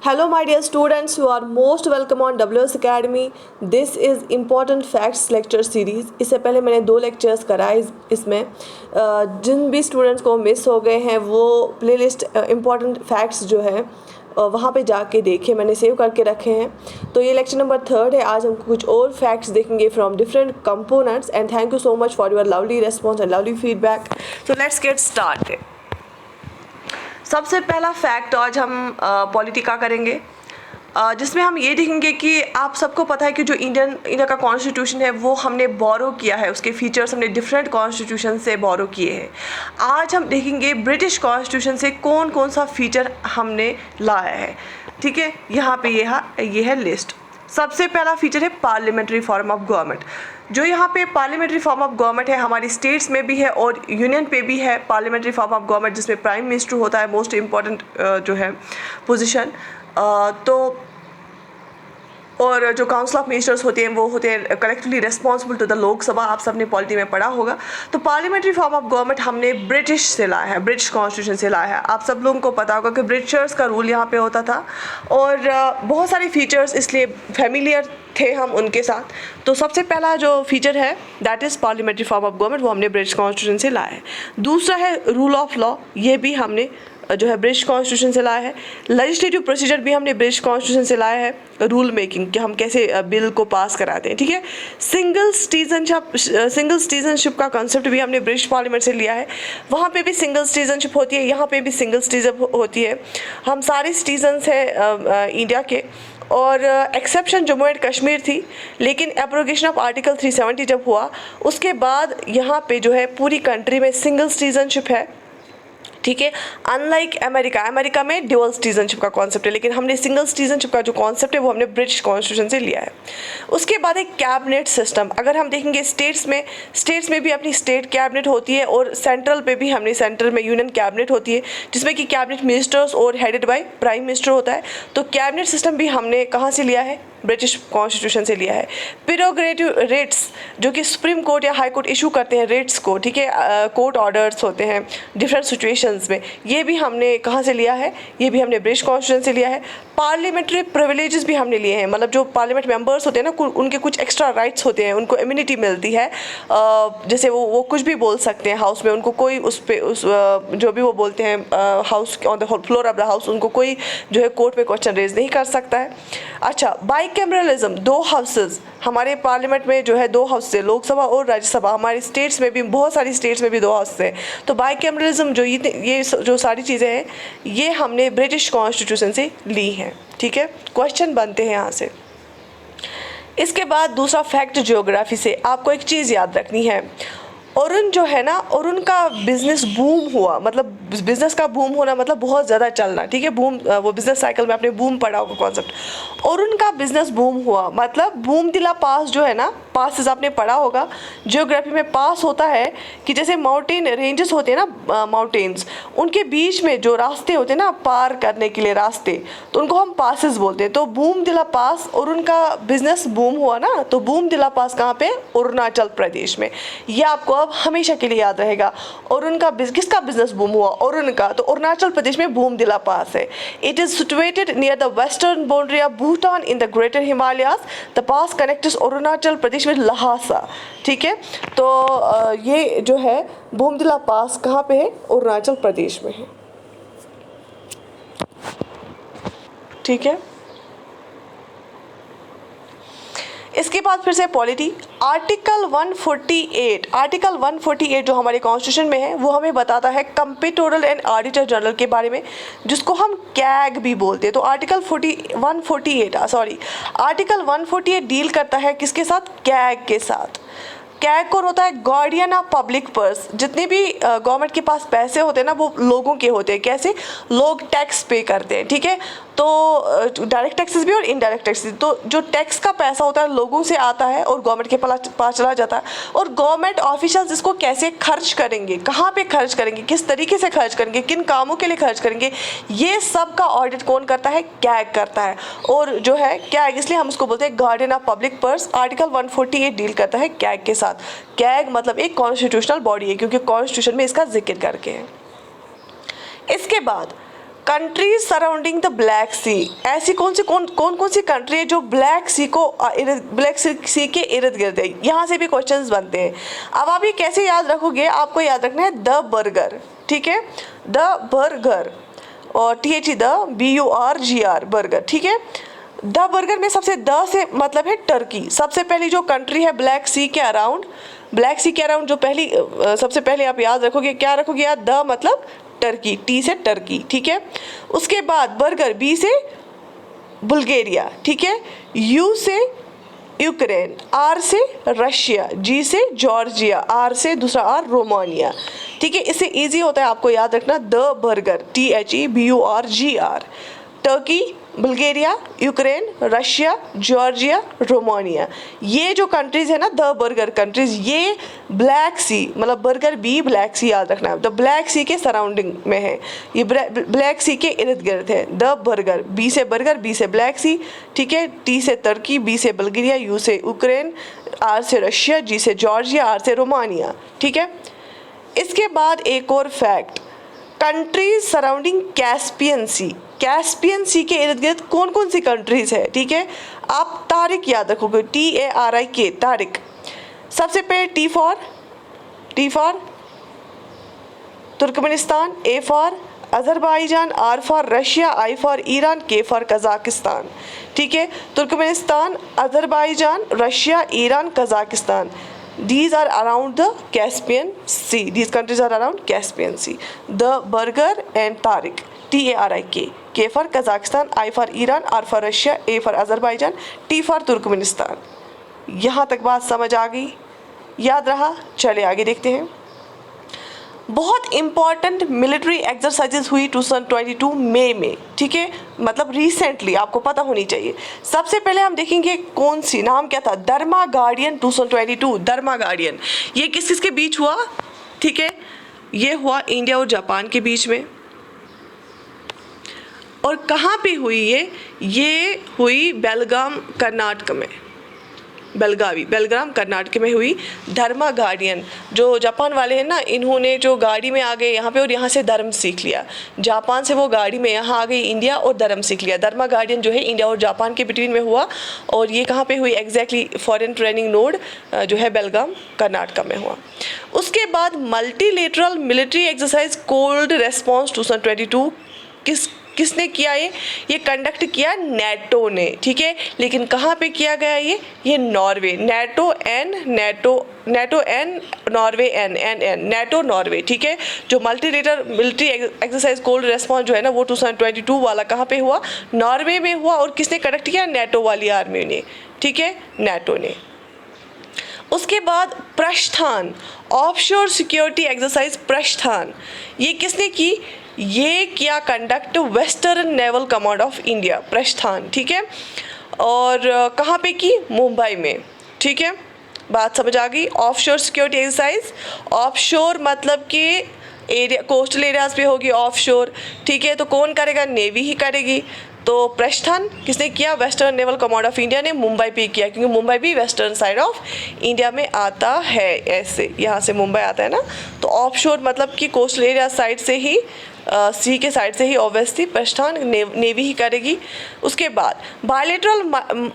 Hello, my dear students. You are most welcome on WS Academy. This is important facts lecture series. इससे पहले मैंने 2 lectures कराए इसमें जिन भी स्टूडेंट्स को मिस हो गए हैं वो प्लेलिस्ट important फैक्ट्स जो है वहाँ पे जाके देखें, मैंने सेव करके रखे हैं। तो ये लेक्चर नंबर 3 है। आज हम कुछ और फैक्ट्स देखेंगे from different components and thank you so much for your lovely response and lovely feedback. So let's get started. सबसे पहला फैक्ट आज हम पॉलिटी का करेंगे, जिसमें हम ये देखेंगे कि आप सबको पता है कि जो इंडिया का कॉन्स्टिट्यूशन है वो हमने बोरो किया है, उसके फीचर्स हमने डिफरेंट कॉन्स्टिट्यूशन से बोरो किए हैं। आज हम देखेंगे ब्रिटिश कॉन्स्टिट्यूशन से कौन कौन सा फीचर हमने लाया है। ठीक है, यहाँ पे ये है लिस्ट। सबसे पहला फीचर है पार्लियामेंट्री फॉर्म ऑफ गवर्नमेंट। जो यहाँ पे पार्लियामेंट्री फॉर्म ऑफ गवर्नमेंट है हमारी स्टेट्स में भी है और यूनियन पे भी है पार्लियामेंट्री फॉर्म ऑफ गवर्नमेंट, जिसमें प्राइम मिनिस्टर होता है मोस्ट इम्पॉर्टेंट जो है पोजीशन। तो और जो काउंसिल ऑफ मिनिस्टर्स होते हैं वो होते हैं collectively responsible to the Lok Sabha. आप सबने पॉलिटी में पढ़ा होगा। तो पार्लियामेंट्री फॉर्म ऑफ गवर्नमेंट हमने ब्रिटिश से लाया है, ब्रिटिश कॉन्स्टिट्यूशन से लाया है। आप सब लोगों को पता होगा कि ब्रिटिशर्स का रूल यहाँ पे होता था और बहुत सारे फीचर्स इसलिए फेमिलियर थे हम उनके साथ। तो सबसे पहला जो फीचर है that is parliamentary form of government, वो हमने ब्रिटिश कॉन्स्टिट्यूशन से लाया है। दूसरा है रूल ऑफ लॉ, ये भी हमने जो है ब्रिटिश कॉन्स्टिट्यूशन से लाया है। लेजिस्लेटिव प्रोसीजर भी हमने ब्रिटिश कॉन्स्टिट्यूशन से लाया है। रूल मेकिंग कि हम कैसे बिल को पास कराते हैं। ठीक है, सिंगल सिटीजनशिप का कंसेप्ट भी हमने ब्रिटिश पार्लियामेंट से लिया है। वहाँ पे भी सिंगल सिटीजनशिप होती है, यहाँ पे भी सिंगल सिटीजनशिप होती है। हम सारे सिटीजन्स हैं इंडिया के और एक्सेप्शन जम्मू एंड कश्मीर थी, लेकिन एब्रोगेशन ऑफ आर्टिकल 370 जब हुआ उसके बाद यहाँ पे जो है पूरी कंट्री में सिंगल सिटीजनशिप है। ठीक है, अनलाइक अमेरिका में ड्यूअल सिटीजनशिप का कॉन्सेप्ट है, लेकिन हमने सिंगल सिटीजनशिप का जो कॉन्सेप्ट है वो हमने ब्रिटिश कॉन्स्टिट्यूशन से लिया है। उसके बाद एक कैबिनेट सिस्टम, अगर हम देखेंगे स्टेट्स में भी अपनी स्टेट कैबिनेट होती है और सेंट्रल में यूनियन कैबिनेट होती है, जिसमें कि कैबिनेट मिनिस्टर्स और हेडेड बाय प्राइम मिनिस्टर होता है। तो कैबिनेट सिस्टम भी हमने कहाँ से लिया है? ब्रिटिश कॉन्स्टिट्यूशन से लिया है। प्रेरोगेटिव रेट्स जो कि सुप्रीम कोर्ट या हाई कोर्ट इशू करते हैं रेट्स को, ठीक है, कोर्ट ऑर्डर्स होते हैं डिफरेंट सिचुएशंस में, ये भी हमने कहाँ से लिया है? ये भी हमने ब्रिटिश कॉन्स्टिट्यूशन से लिया है। पार्लियामेंट्री प्रिविलेजेस भी हमने लिए हैं, मतलब जो पार्लियामेंट मेंबर्स होते हैं ना उनके कुछ एक्स्ट्रा राइट्स होते हैं, उनको इम्यूनिटी मिलती है। जैसे वो कुछ भी बोल सकते हैं हाउस में, उनको कोई जो भी वो बोलते हैं house on the floor of the house, उनको कोई जो है कोर्ट में क्वेश्चन रेज नहीं कर सकता है। अच्छा, बाइकैमरलिज्म, 2 हाउसेज हमारे पार्लियामेंट में जो है 2 हाउस है, लोकसभा और राज्यसभा। हमारी स्टेट्स में भी बहुत सारी स्टेट्स में भी 2 हाउस है। तो बाइकैमरलिज्म जो ये जो सारी चीज़ें हैं ये हमने ब्रिटिश कॉन्स्टिट्यूशन से ली हैं। ठीक है, क्वेश्चन बनते हैं यहाँ से। इसके बाद दूसरा फैक्ट ज्योग्राफी से आपको एक चीज़ याद रखनी है। अरुण जो है ना, अरुण का बिजनेस बूम हुआ, मतलब बिजनेस का बूम होना मतलब बहुत ज़्यादा चलना। ठीक है, बूम वो बिजनेस साइकिल में आपने बूम पढ़ा होगा कॉन्सेप्ट। अरुण का बिजनेस बूम हुआ मतलब बूम दिला पास जो है ना, पासेस आपने पढ़ा होगा जियोग्राफी में। पास होता है कि जैसे माउंटेन रेंजेस होते हैं ना, माउंटेन्स, उनके बीच में जो रास्ते होते हैं ना पार करने के लिए रास्ते, तो उनको हम पासेस बोलते हैं। तो बूम दिला पास, अरुण का बिजनेस बूम हुआ ना, तो बूम दिला पास कहाँ पे? अरुणाचल प्रदेश में। ये आपको हमेशा के लिए याद रहेगा। और उनका किसका बिजनेस बूम हुआ? और उनका, तो अरुणाचल प्रदेश में बूम दिला पास है। It is situated near the western boundary of Bhutan in the greater Himalayas. The pass connects Arunachal Pradesh में लहासा। ठीक है, तो ये जो है बूम दिला पास कहाँ पे है? अरुणाचल प्रदेश में है। ठीक है, इसके बाद फिर से पॉलिटी। आर्टिकल 148 जो हमारे कॉन्स्टिट्यूशन में है वो हमें बताता है कंप्ट्रोलर एंड ऑडिटर जनरल के बारे में, जिसको हम कैग भी बोलते हैं। तो आर्टिकल 148 डील करता है किसके साथ? कैग के साथ। कैग कौन होता है? Guardian of public purse. जितने भी गवर्नमेंट के पास पैसे होते हैं ना वो लोगों के होते हैं। कैसे? लोग टैक्स पे करते हैं। ठीक है, तो डायरेक्ट टैक्सेस भी और इनडायरेक्ट टैक्सेस। तो जो टैक्स का पैसा होता है लोगों से आता है और गवर्नमेंट के पास चला जाता है, और गवर्नमेंट ऑफिशियल्स इसको कैसे खर्च करेंगे, कहाँ पे खर्च करेंगे, किस तरीके से खर्च करेंगे, किन कामों के लिए खर्च करेंगे, ये सब का ऑडिट कौन करता है? कैग करता है। और जो है कैग, इसलिए हम उसको बोलते हैं guardian of public purse. Article 148 deal करता है कैग के साथ। कैग मतलब एक कॉन्स्टिट्यूशनल बॉडी है, क्योंकि कॉन्स्टिट्यूशन में इसका जिक्र करके है। इसके बाद कंट्रीज सराउंडिंग द ब्लैक सी, ऐसी कौन कौन सी कंट्री है जो ब्लैक सी को ब्लैक सी के इर्द गिर्द है। यहाँ से भी क्वेश्चंस बनते हैं। अब आप ये कैसे याद रखोगे, आपको याद रखना है द बर्गर, ठीक है, द बर्गर और THE द BURGR बर्गर, ठीक है। द बर्गर में सबसे द से मतलब है टर्की। सबसे पहली जो कंट्री है ब्लैक सी के अराउंड, ब्लैक सी के अराउंड जो पहली सबसे पहले आप याद रखोगे, क्या रखोगे याद, द मतलब टर्की, T से टर्की, ठीक है। उसके बाद बर्गर, B से बुल्गारिया, ठीक है, U से यूक्रेन, R से रशिया, G से जॉर्जिया, R से दूसरा R रोमानिया, ठीक है। इससे इजी होता है आपको याद रखना the burger, THEBURGR, Turkey, Bulgaria, Ukraine, Russia, Georgia, Romania, ये जो कंट्रीज है ना द बर्गर कंट्रीज, ये ब्लैक सी मतलब बर्गर B ब्लैक सी याद रखना है, द ब्लैक सी के सराउंडिंग में है, ये ब्लैक सी के इर्द गिर्द है। द बर्गर, B से बर्गर, B से ब्लैक सी, ठीक है, T से तुर्की, B से बुल्गारिया, U से यूक्रेन, R से रशिया, G से जॉर्जिया, R से रोमानिया, ठीक है। इसके बाद एक और फैक्ट, कंट्रीज सराउंडिंग कैस्पियन सी, कैस्पियन सी के इर्द गिर्द कौन कौन सी कंट्रीज है, ठीक है। आप तारिक याद रखोगे, TARIK, तारिक। सबसे पहले T for Turkmenistan, A for Azerbaijan, R for Russia, I for Iran, K for Kazakhstan, ठीक है। Turkmenistan, Azerbaijan, Russia, Iran, Kazakhstan, these are around the Caspian Sea, these countries are around Caspian Sea. The burger and Tariq, TARIK, K for Kazakhstan, I for Iran, R for Russia, A for Azerbaijan, T for Turkmenistan. यहाँ तक बात समझ आ गई, याद रहा? चले आगे देखते हैं। बहुत इंपॉर्टेंट मिलिट्री एक्सरसाइजेस हुई 2022 मई में, ठीक है, मतलब रिसेंटली, आपको पता होनी चाहिए। सबसे पहले हम देखेंगे कौन सी, नाम क्या था, धर्मा गार्डियन 2022, धर्मा गार्डियन। ये किस किस के बीच हुआ, ठीक है, ये हुआ इंडिया और जापान के बीच में। और कहाँ पे हुई ये हुई बेलगाम कर्नाटक में, बेलग्राम कर्नाटक में हुई। धर्मा गार्डियन, जो जापान वाले हैं ना, इन्होंने जो गाड़ी में आ गए यहाँ पे और यहाँ से धर्म सीख लिया, जापान से वो गाड़ी में यहाँ आ गई इंडिया और धर्म सीख लिया। धर्मा गार्डियन जो है इंडिया और जापान के बिटवीन में हुआ और ये कहाँ पे हुई एग्जैक्टली, फॉरेन ट्रेनिंग नोड जो है बेलगाम कर्नाटक में हुआ। उसके बाद multilateral military exercise cold response 2022 किसने किया, ये कंडक्ट किया नेटो ने, ठीक है। लेकिन कहाँ पे किया गया ये नॉर्वे, नेटो नॉर्वे, ठीक है। जो multilateral military exercise cold response जो है ना, वो 2022 वाला कहाँ पे हुआ, नॉर्वे में हुआ। और किसने कंडक्ट किया, नेटो वाली आर्मी ने, ठीक है, नेटो ने। उसके बाद प्रस्थान, ऑफशोर सिक्योरिटी एक्सरसाइज प्रस्थान, ये किसने की, ये किया conduct western naval command of India, प्रस्थान, ठीक है। और कहाँ पे की, मुंबई में, ठीक है। बात समझ आ गई। ऑफशोर सिक्योरिटी एक्सरसाइज, ऑफशोर मतलब कि एरिया, कोस्टल एरियाज पे होगी ऑफशोर, ठीक है। तो कौन करेगा, नेवी ही करेगी। तो प्रस्थान किसने किया, western naval command of India ने मुंबई पे किया, क्योंकि मुंबई भी वेस्टर्न साइड ऑफ इंडिया में आता है, ऐसे यहाँ से मुंबई आता है ना। तो ऑफशोर मतलब कि कोस्टल एरिया साइड से ही, सी के साइड से ही ऑब्वियसली प्रस्थान नेवी ही करेगी। उसके बाद बायलेटरल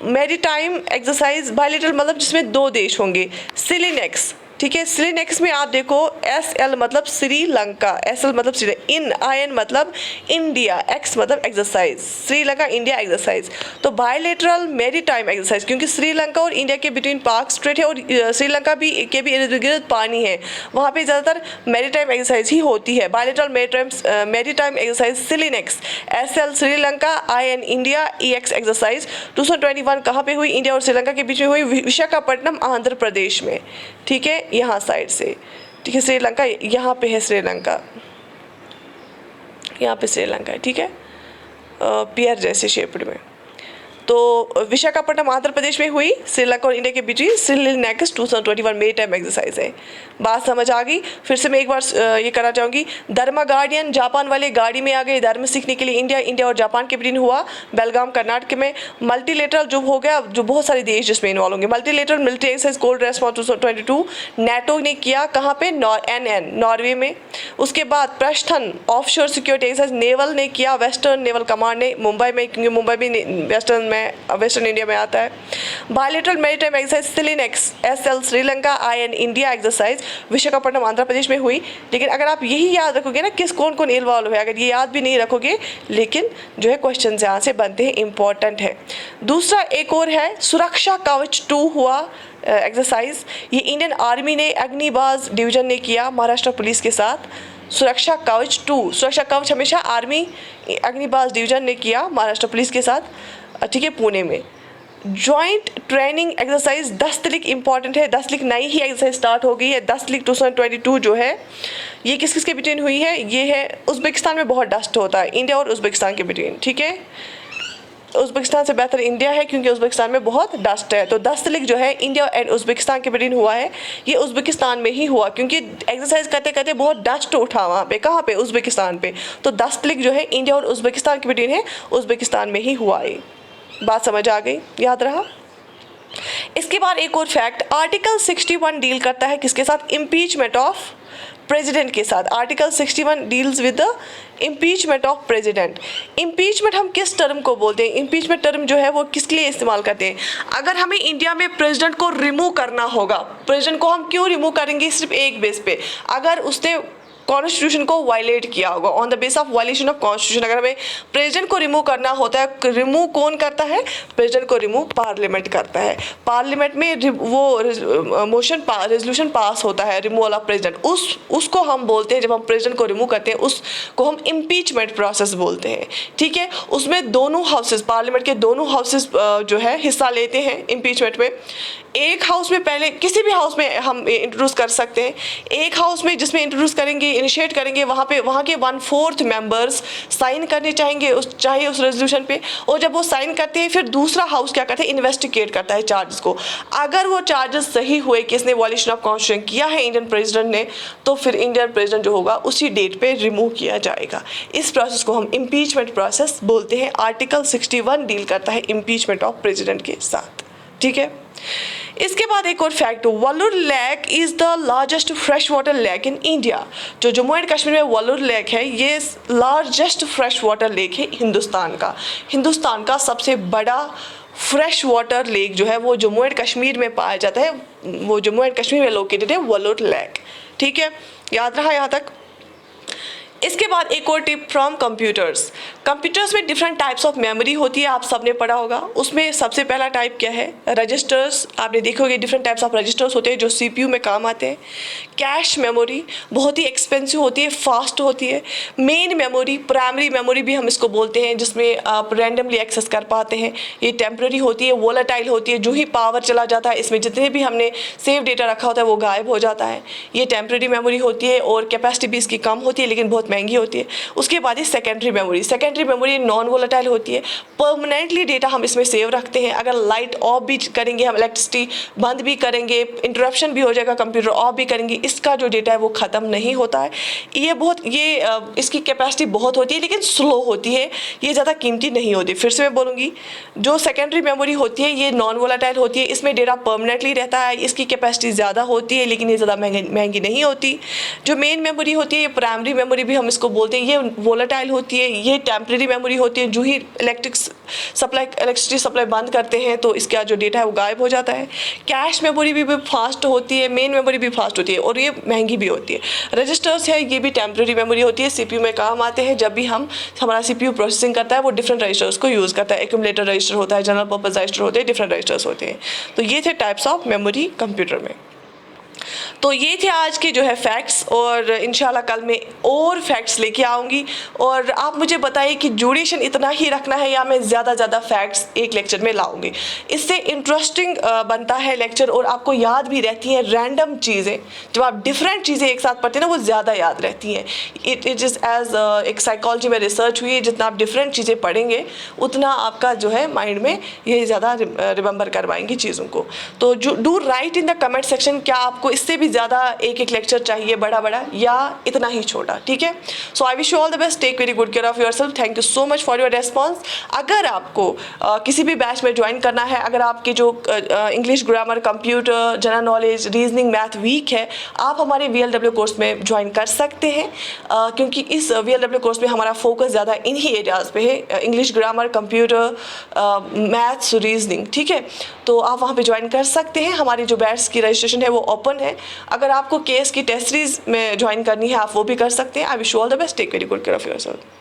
मैरीटाइम एक्सरसाइज, बायलेटरल मतलब जिसमें 2 देश होंगे, सिलिनेक्स, ठीक है। सिलिनेक्स में आप देखो, SL मतलब श्रीलंका, SL मतलब श्रीलंका, IN मतलब इंडिया, X मतलब एक्सरसाइज, श्रीलंका इंडिया एक्सरसाइज। तो बायलेटरल मैरीटाइम एक्सरसाइज, क्योंकि श्रीलंका और इंडिया के बिटवीन पाक स्ट्रेट है और श्रीलंका भी के भी इर्द गिर्द पानी है, वहाँ पे ज़्यादातर मैरीटाइम एक्सरसाइज ही होती है। Bilateral maritime exercise सिलिनेक्स, SL Sri Lanka, IN India, EX exercise 2021 कहाँ पे हुई, इंडिया और श्रीलंका के बीच में हुई, विशाखापट्टनम आंध्र प्रदेश में, ठीक है, यहाँ साइड से, ठीक है। श्रीलंका यहाँ पे है, श्रीलंका यहाँ पे श्रीलंका है, ठीक है, पियर जैसे शेप्ड में। तो विशाखापट्टनम आंध्र प्रदेश में हुई श्रीलंका और इंडिया के बीच श्रीलंका 2021 मेरी टाइम एक्सरसाइज है। बात समझ आ गई? फिर से मैं एक बार ये करना चाहूँगी। धर्मा गार्डियन जापान वाले गाड़ी में आ गए धर्म सीखने के लिए। इंडिया और जापान के बीच हुआ बेलगाम कर्नाटक में। मल्टीलेटरल जो हो गया, जो बहुत सारे देश जिसमें इन्वॉल्व होंगे। Multilateral military exercise cold response 2022 NATO ने किया, कहाँ पे? नॉर्वे में। उसके बाद प्रस्थन ऑफशोर सिक्योरिटी एक्सरसाइज नेवल ने किया, वेस्टर्न नेवल कमांड ने मुंबई में, क्योंकि मुंबई भी वेस्टर्न इंडिया में आता है। Bilateral maritime exercise SLINEX SL Sri Lanka IN India exercise Visakhapatnam Andhra Pradesh में हुई। लेकिन अगर आप यही याद रखोगे ना किस कौन कौन इन्वॉल्व है, अगर ये याद भी नहीं रखोगे लेकिन जो है क्वेश्चन यहाँ से बनते हैं, इंपॉर्टेंट है। दूसरा एक और है सुरक्षा कवच 2 हुआ एक्सरसाइज। ये इंडियन आर्मी ने अग्निबाज डिवीजन ने किया महाराष्ट्र पुलिस के साथ। सुरक्षा कवच 2, सुरक्षा कवच हमेशा आर्मी अग्निबाज डिवीजन ने किया महाराष्ट्र पुलिस के साथ, ठीक है, पुणे में। जॉइंट ट्रेनिंग एक्सरसाइज 10 तारीख इंपॉर्टेंट है। 10 तारीख नई ही एक्सरसाइज स्टार्ट हो गई है। 10 तारीख 2022 जो है ये किस किस के बिटवीन हुई है? ये है उज़्बेकिस्तान में बहुत डस्ट होता है, इंडिया और उज़्बेकिस्तान के बिटवीन, ठीक है। उज़्बेकिस्तान से बेहतर इंडिया है क्योंकि उज़्बेकिस्तान में बहुत डस्ट है। तो 10 तारीख जो है इंडिया एंड उज़्बेकिस्तान के बिटवीन हुआ है। ये उज़्बेकिस्तान में ही हुआ क्योंकि एक्सरसाइज करते करते बहुत डस्ट उठा वहाँ पे। कहाँ पे? उज़्बेकिस्तान पे। तो 10 तारीख जो है इंडिया और उज़्बेकिस्तान के बिटवीन है, उज़्बेकिस्तान में ही हुआ है। बात समझ आ गई? याद रहा? इसके बाद एक और फैक्ट, आर्टिकल 61 डील करता है किसके साथ? इम्पीचमेंट ऑफ प्रेसिडेंट के साथ। Article 61 deals with the impeachment of president. Impeachment हम किस टर्म को बोलते हैं? इम्पीचमेंट टर्म जो है वो किसके लिए इस्तेमाल करते हैं? अगर हमें इंडिया में प्रेसिडेंट को रिमूव करना होगा, प्रेसिडेंट को हम क्यों रिमूव करेंगे? सिर्फ एक बेस पे, अगर उसने कॉन्स्टिट्यूशन को वायलेट किया होगा, on the base of violation of constitution. अगर हमें प्रेसिडेंट को रिमूव करना होता है, रिमूव कौन करता है? प्रेसिडेंट को रिमूव पार्लियामेंट करता है। पार्लियामेंट में वो रेजोल्यूशन पास होता है रिमूवल ऑफ प्रेसिडेंट, उसको हम बोलते हैं, जब हम प्रेसिडेंट को रिमूव करते हैं उसको हम इम्पीचमेंट प्रोसेस बोलते हैं, ठीक है। उसमें दोनों हाउसेस, पार्लियामेंट के दोनों हाउसेस जो है हिस्सा लेते हैं इम्पीचमेंट में। एक हाउस में पहले, किसी भी हाउस में हम इंट्रोड्यूस कर सकते हैं। एक हाउस में जिसमें इंट्रोड्यूस करेंगे, इनिशिएट करेंगे, वहाँ के 1/4 मेंबर्स साइन करने चाहेंगे चाहे उस रेजोल्यूशन पे। और जब वो साइन करते हैं फिर दूसरा हाउस क्या करता है? इन्वेस्टिगेट करता है चार्जेस को। अगर वो चार्जेस सही हुए कि इसने वायलेशन ऑफ कॉन्स्टिट्यूशन किया है इंडियन प्रेसिडेंट ने, तो फिर इंडियन प्रेसिडेंट जो होगा उसी डेट पे रिमूव किया जाएगा। इस प्रोसेस को हम इम्पीचमेंट प्रोसेस बोलते हैं। आर्टिकल 61 डील करता है इम्पीचमेंट ऑफ प्रेसिडेंट के साथ, ठीक है। इसके बाद एक और fact, Wular lake is the largest fresh water lake in India. जो जम्मू एंड कश्मीर में वल्लूर लेक है, ये लार्जेस्ट फ्रेश वाटर लेक है हिंदुस्तान का सबसे बड़ा फ्रेश वाटर लेक जो है वो जम्मू एंड कश्मीर में पाया जाता है। वो जम्मू एंड कश्मीर में लोकेटेड है वल्लूर लेक, ठीक है। याद रहा यहाँ तक? इसके बाद एक और टिप फ्रॉम कंप्यूटर्स में डिफरेंट टाइप्स ऑफ मेमोरी होती है, आप सबने पढ़ा होगा। उसमें सबसे पहला टाइप क्या है? रजिस्टर्स। आपने देखोगे डिफरेंट टाइप्स ऑफ रजिस्टर्स होते हैं जो सीपीयू में काम आते हैं। कैश मेमोरी बहुत ही एक्सपेंसिव होती है, फास्ट होती है। मेन मेमोरी, प्राइमरी मेमोरी भी हम इसको बोलते हैं, जिसमें आप रैंडमली एक्सेस कर पाते हैं। ये टेम्प्रेरी होती है, वोलेटाइल होती है। जो ही पावर चला जाता है, इसमें जितने भी हमने सेव डेटा रखा होता है वो गायब हो जाता है। ये टेम्प्रेरी मेमोरी होती है और कैपेसिटी भी इसकी कम होती है लेकिन बहुत महंगी होती है। उसके बाद ये सेकेंडरी मेमोरी नॉन वोलेटाइल होती है। परमानेंटली डेटा हम इसमें सेव रखते हैं। अगर लाइट ऑफ भी करेंगे, हम इलेक्ट्रिसिटी बंद भी करेंगे, इंटरप्शन भी हो जाएगा, कंप्यूटर ऑफ भी करेंगे, इसका जो डेटा है वो ख़त्म नहीं होता है। इसकी कैपेसिटी बहुत होती है लेकिन स्लो होती है, ये ज़्यादा कीमती नहीं होती। फिर से मैं बोलूँगी, जो सेकेंडरी मेमोरी होती है ये नॉन वोलेटाइल होती है, इसमें डेटा परमानेंटली रहता है, इसकी कैपेसिटी ज़्यादा होती है लेकिन ये ज़्यादा महंगी नहीं होती। जो मेन मेमोरी होती है, ये प्राइमरी मेमोरी भी हम इसको बोलते हैं, ये वोलेटाइल होती है। ये टेम्परेरी मेमोरी होती है, जो ही इलेक्ट्रिसिटी सप्लाई बंद करते हैं तो इसका जो डेटा है वो गायब हो जाता है। कैश मेमोरी भी फास्ट होती है, मेन मेमोरी भी फास्ट होती है और ये महंगी भी होती है। रजिस्टर्स है, ये भी टेम्परेरी मेमोरी होती है, सीपीयू में काम आते हैं। जब भी हमारा सीपीयू प्रोसेसिंग करता है वो डिफरेंट रजिस्टर्स को यूज़ करता है। एक्यूमुलेटर रजिस्टर होता है, जनरल पर्पस रजिस्टर होते हैं, डिफरेंट रजिस्टर्स होते हैं। तो ये थे टाइप्स ऑफ मेमोरी कंप्यूटर में। तो ये थे आज के जो है फैक्ट्स, और इंशाल्लाह कल मैं और फैक्ट्स लेके आऊँगी। और आप मुझे बताइए कि ड्यूरेशन इतना ही रखना है या मैं ज़्यादा फैक्ट्स एक लेक्चर में लाऊंगी। इससे इंटरेस्टिंग बनता है लेक्चर, और आपको याद भी रहती हैं रैंडम चीज़ें। जब आप डिफरेंट चीज़ें एक साथ पढ़ते हैं ना, वो ज़्यादा याद रहती हैं। इट इज़ एज एक साइकोलॉजी में रिसर्च हुई है, जितना आप डिफरेंट चीज़ें पढ़ेंगे उतना आपका जो है माइंड में ये ज़्यादा रिमेंबर करवाएंगी चीज़ों को। तो do right in the comment section, क्या आपको इससे भी ज़्यादा एक लेक्चर चाहिए बड़ा या इतना ही छोटा, ठीक है। So I wish you all the best, take very good care of yourself. Thank you so much for your response. अगर आपको किसी भी बैच में ज्वाइन करना है, अगर आपकी जो English grammar, computer, general knowledge, reasoning, math weak है, आप हमारे VLW कोर्स में ज्वाइन कर सकते हैं, क्योंकि इस VLW कोर्स में हमारा फोकस ज़्यादा इन्हीं एरियाज़ पे है, English grammar, computer, maths, reasoning, ठीक है। तो आप वहाँ पे ज्वाइन कर सकते हैं। हमारी जो बैच की रजिस्ट्रेशन है वो ओपन है। अगर आपको केस की टेस्ट सीरीज में ज्वाइन करनी है, आप वो भी कर सकते हैं। I wish you all the best, take very good care of yourself.